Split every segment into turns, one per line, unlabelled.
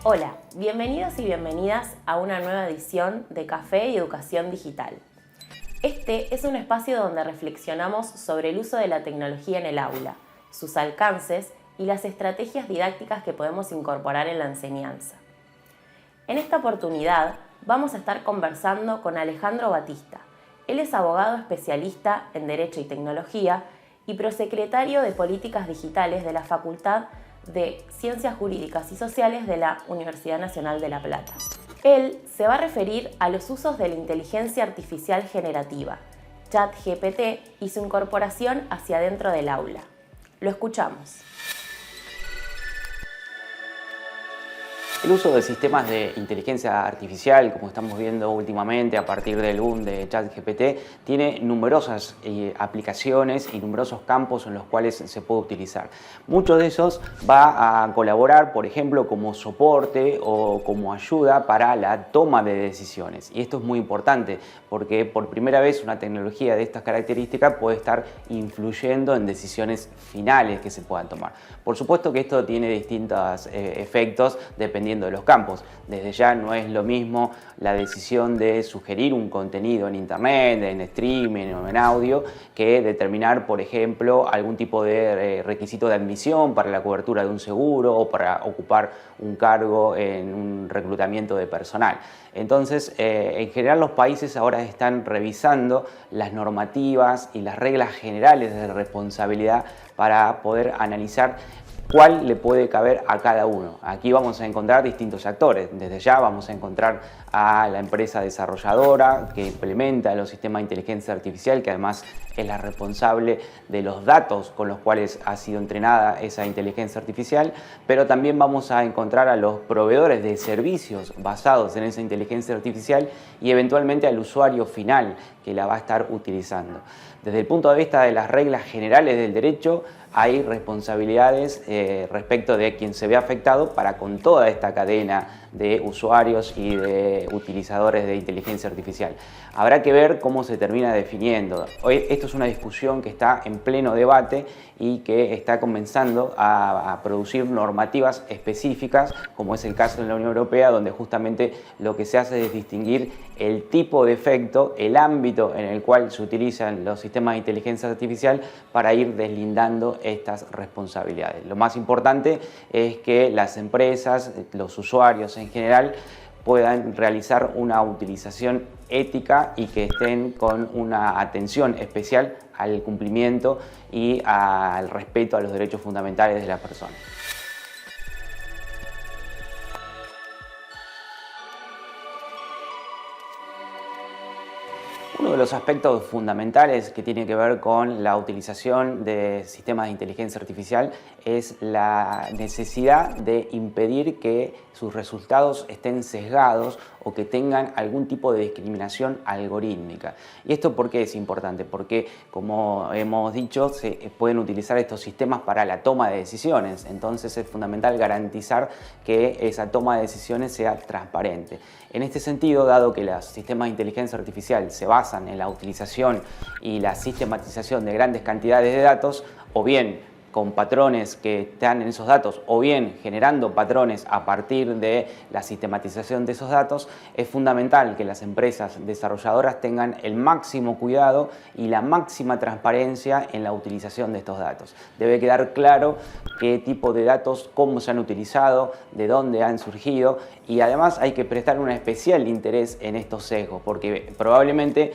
Hola, bienvenidos y bienvenidas a una nueva edición de Café y Educación Digital. Este es un espacio donde reflexionamos sobre el uso de la tecnología en el aula, sus alcances y las estrategias didácticas que podemos incorporar en la enseñanza. En esta oportunidad vamos a estar conversando con Alejandro Batista. Él es abogado especialista en Derecho y Tecnología y prosecretario de Políticas Digitales de la Facultad de Ciencias Jurídicas y Sociales de la Universidad Nacional de La Plata. Él se va a referir a los usos de la inteligencia artificial generativa, ChatGPT, y su incorporación hacia dentro del aula. Lo escuchamos.
El uso de sistemas de inteligencia artificial, como estamos viendo últimamente a partir del boom de ChatGPT, tiene numerosas aplicaciones y numerosos campos en los cuales se puede utilizar. Muchos de esos va a colaborar, por ejemplo, como soporte o como ayuda para la toma de decisiones. Y esto es muy importante porque por primera vez una tecnología de estas características puede estar influyendo en decisiones finales que se puedan tomar. Por supuesto que esto tiene distintos efectos dependiendo de los campos. Desde ya no es lo mismo la decisión de sugerir un contenido en internet, en streaming o en audio, que determinar, por ejemplo, algún tipo de requisito de admisión para la cobertura de un seguro o para ocupar un cargo en un reclutamiento de personal. Entonces, en general los países ahora están revisando las normativas y las reglas generales de responsabilidad para poder analizar cuál le puede caber a cada uno. Aquí vamos a encontrar distintos actores. Desde ya vamos a encontrar a la empresa desarrolladora que implementa los sistemas de inteligencia artificial, que además es la responsable de los datos con los cuales ha sido entrenada esa inteligencia artificial, pero también vamos a encontrar a los proveedores de servicios basados en esa inteligencia artificial y eventualmente al usuario final que la va a estar utilizando. Desde el punto de vista de las reglas generales del derecho, hay responsabilidades respecto de quien se ve afectado para con toda esta cadena de usuarios y de utilizadores de inteligencia artificial. Habrá que ver cómo se termina definiendo. Hoy esto es una discusión que está en pleno debate y que está comenzando a producir normativas específicas, como es el caso en la Unión Europea, donde justamente lo que se hace es distinguir el tipo de efecto, el ámbito en el cual se utilizan los sistemas de inteligencia artificial para ir deslindando estas responsabilidades. Lo más importante es que las empresas, los usuarios en general, puedan realizar una utilización ética y que estén con una atención especial al cumplimiento y al respeto a los derechos fundamentales de las personas. Uno de los aspectos fundamentales que tiene que ver con la utilización de sistemas de inteligencia artificial es la necesidad de impedir que sus resultados estén sesgados o que tengan algún tipo de discriminación algorítmica. ¿Y esto por qué es importante? Porque, como hemos dicho, se pueden utilizar estos sistemas para la toma de decisiones. Entonces es fundamental garantizar que esa toma de decisiones sea transparente. En este sentido, dado que los sistemas de inteligencia artificial se basan en la utilización y la sistematización de grandes cantidades de datos, o bien con patrones que están en esos datos o bien generando patrones a partir de la sistematización de esos datos, es fundamental que las empresas desarrolladoras tengan el máximo cuidado y la máxima transparencia en la utilización de estos datos. Debe quedar claro qué tipo de datos, cómo se han utilizado, de dónde han surgido, y además hay que prestar un especial interés en estos sesgos, porque probablemente,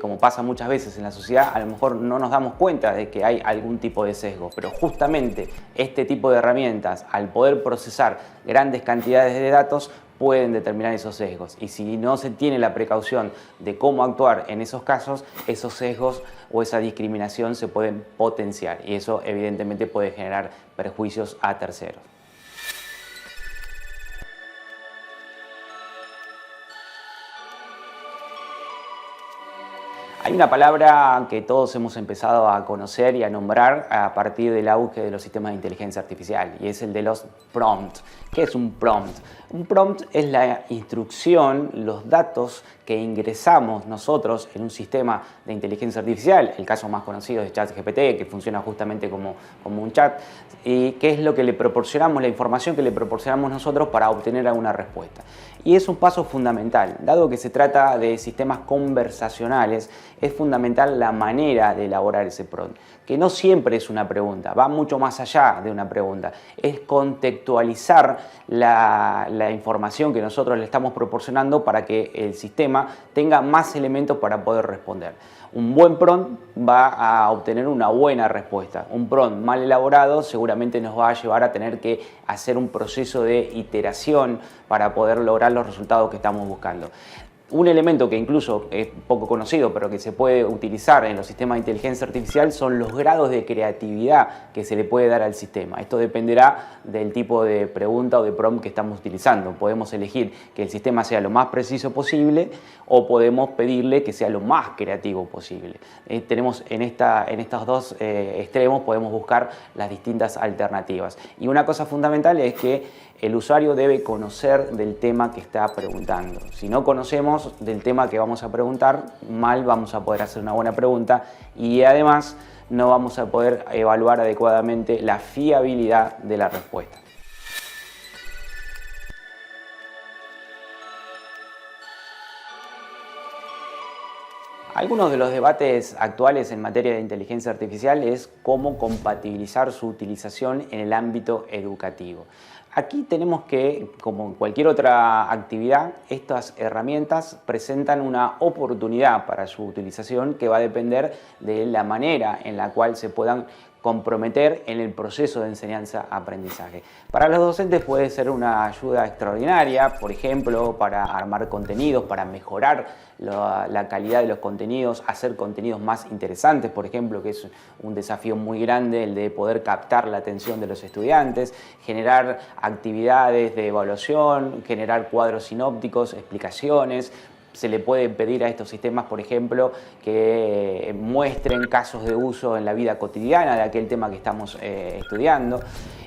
como pasa muchas veces en la sociedad, a lo mejor no nos damos cuenta de que hay algún tipo de sesgo, pero justamente este tipo de herramientas, al poder procesar grandes cantidades de datos, pueden determinar esos sesgos. Y si no se tiene la precaución de cómo actuar en esos casos, esos sesgos o esa discriminación se pueden potenciar y eso evidentemente puede generar perjuicios a terceros. Hay una palabra que todos hemos empezado a conocer y a nombrar a partir del auge de los sistemas de inteligencia artificial, y es el de los prompts. ¿Qué es un prompt? Un prompt es la instrucción, los datos que ingresamos nosotros en un sistema de inteligencia artificial, el caso más conocido es ChatGPT, que funciona justamente como un chat, y qué es lo que le proporcionamos, la información que le proporcionamos nosotros para obtener alguna respuesta. Y es un paso fundamental, dado que se trata de sistemas conversacionales, es fundamental la manera de elaborar ese prompt, que no siempre es una pregunta, va mucho más allá de una pregunta, es contextualizar la información que nosotros le estamos proporcionando para que el sistema tenga más elementos para poder responder. Un buen prompt va a obtener una buena respuesta. Un prompt mal elaborado seguramente nos va a llevar a tener que hacer un proceso de iteración para poder lograr los resultados que estamos buscando. Un elemento que incluso es poco conocido, pero que se puede utilizar en los sistemas de inteligencia artificial son los grados de creatividad que se le puede dar al sistema. Esto dependerá del tipo de pregunta o de prompt que estamos utilizando. Podemos elegir que el sistema sea lo más preciso posible o podemos pedirle que sea lo más creativo posible. Tenemos en estos dos extremos podemos buscar las distintas alternativas. Y una cosa fundamental es que el usuario debe conocer del tema que está preguntando. Si no conocemos del tema que vamos a preguntar, mal vamos a poder hacer una buena pregunta y además no vamos a poder evaluar adecuadamente la fiabilidad de la respuesta. Algunos de los debates actuales en materia de inteligencia artificial es cómo compatibilizar su utilización en el ámbito educativo. Aquí tenemos que, como en cualquier otra actividad, estas herramientas presentan una oportunidad para su utilización que va a depender de la manera en la cual se puedan comprometer en el proceso de enseñanza-aprendizaje. Para los docentes puede ser una ayuda extraordinaria, por ejemplo, para armar contenidos, para mejorar la calidad de los contenidos, hacer contenidos más interesantes, por ejemplo, que es un desafío muy grande el de poder captar la atención de los estudiantes, generar actividades de evaluación, generar cuadros sinópticos, explicaciones. Se le puede pedir a estos sistemas, por ejemplo, que muestren casos de uso en la vida cotidiana de aquel tema que estamos estudiando.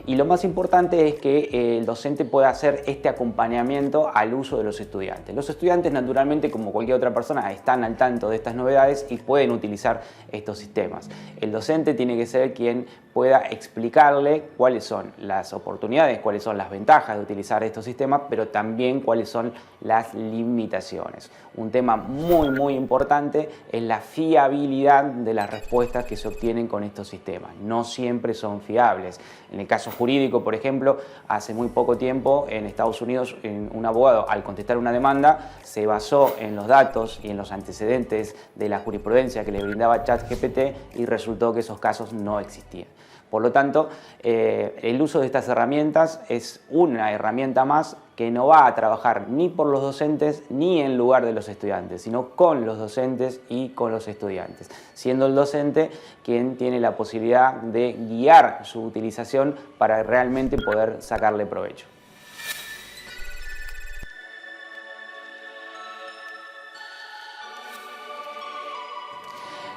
Y lo más importante es que el docente pueda hacer este acompañamiento al uso de los estudiantes. Los estudiantes, naturalmente, como cualquier otra persona, están al tanto de estas novedades y pueden utilizar estos sistemas. El docente tiene que ser quien pueda explicarle cuáles son las oportunidades, cuáles son las ventajas de utilizar estos sistemas, pero también cuáles son las limitaciones. Un tema muy importante es la fiabilidad de las respuestas que se obtienen con estos sistemas. No siempre son fiables. En el caso jurídico, por ejemplo, hace muy poco tiempo en Estados Unidos un abogado al contestar una demanda se basó en los datos y en los antecedentes de la jurisprudencia que le brindaba ChatGPT y resultó que esos casos no existían. Por lo tanto, el uso de estas herramientas es una herramienta más que no va a trabajar ni por los docentes ni en lugar de los estudiantes, sino con los docentes y con los estudiantes, siendo el docente quien tiene la posibilidad de guiar su utilización para realmente poder sacarle provecho.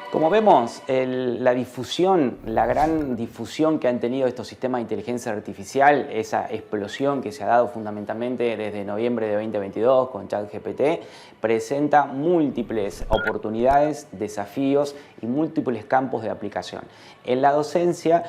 Como vemos, la gran difusión que han tenido estos sistemas de inteligencia artificial, esa explosión que se ha dado fundamentalmente desde noviembre de 2022 con ChatGPT, presenta múltiples oportunidades, desafíos y múltiples campos de aplicación. En la docencia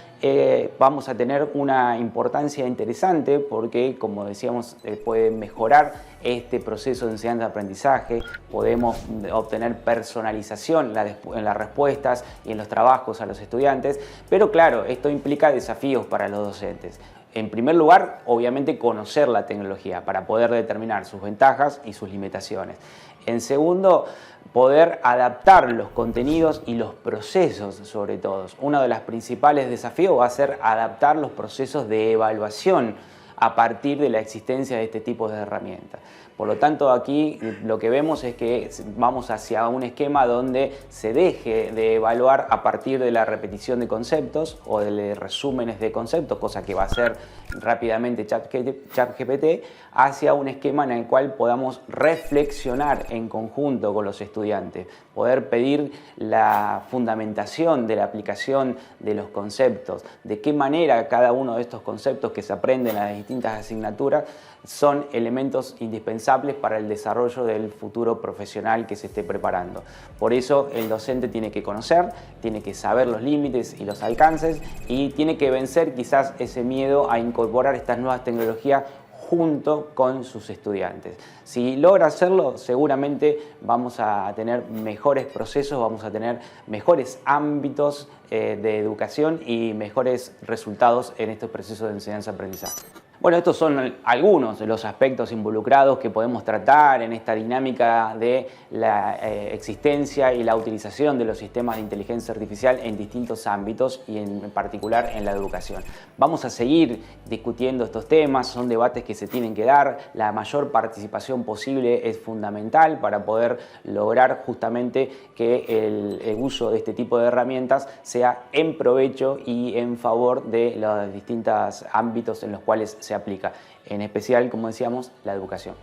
vamos a tener una importancia interesante porque, como decíamos, puede mejorar este proceso de enseñanza-aprendizaje, podemos obtener personalización en las respuestas y en los trabajos a los estudiantes, pero claro, esto implica desafíos para los docentes. En primer lugar, obviamente conocer la tecnología para poder determinar sus ventajas y sus limitaciones. En segundo, poder adaptar los contenidos y los procesos sobre todo. Uno de los principales desafíos va a ser adaptar los procesos de evaluación a partir de la existencia de este tipo de herramientas. Por lo tanto, aquí lo que vemos es que vamos hacia un esquema donde se deje de evaluar a partir de la repetición de conceptos o de resúmenes de conceptos, cosa que va a ser rápidamente ChatGPT hacia un esquema en el cual podamos reflexionar en conjunto con los estudiantes, poder pedir la fundamentación de la aplicación de los conceptos, de qué manera cada uno de estos conceptos que se aprenden en las distintas asignaturas son elementos indispensables para el desarrollo del futuro profesional que se esté preparando. Por eso el docente tiene que conocer, tiene que saber los límites y los alcances y tiene que vencer quizás ese miedo a incorporar estas nuevas tecnologías junto con sus estudiantes. Si logra hacerlo, seguramente vamos a tener mejores procesos, vamos a tener mejores ámbitos de educación y mejores resultados en estos procesos de enseñanza-aprendizaje. Bueno, estos son algunos de los aspectos involucrados que podemos tratar en esta dinámica de la existencia y la utilización de los sistemas de inteligencia artificial en distintos ámbitos y en particular en la educación. Vamos a seguir discutiendo estos temas, son debates que se tienen que dar, la mayor participación posible es fundamental para poder lograr justamente que el uso de este tipo de herramientas sea en provecho y en favor de los distintos ámbitos en los cuales se aplica, en especial, como decíamos, la educación.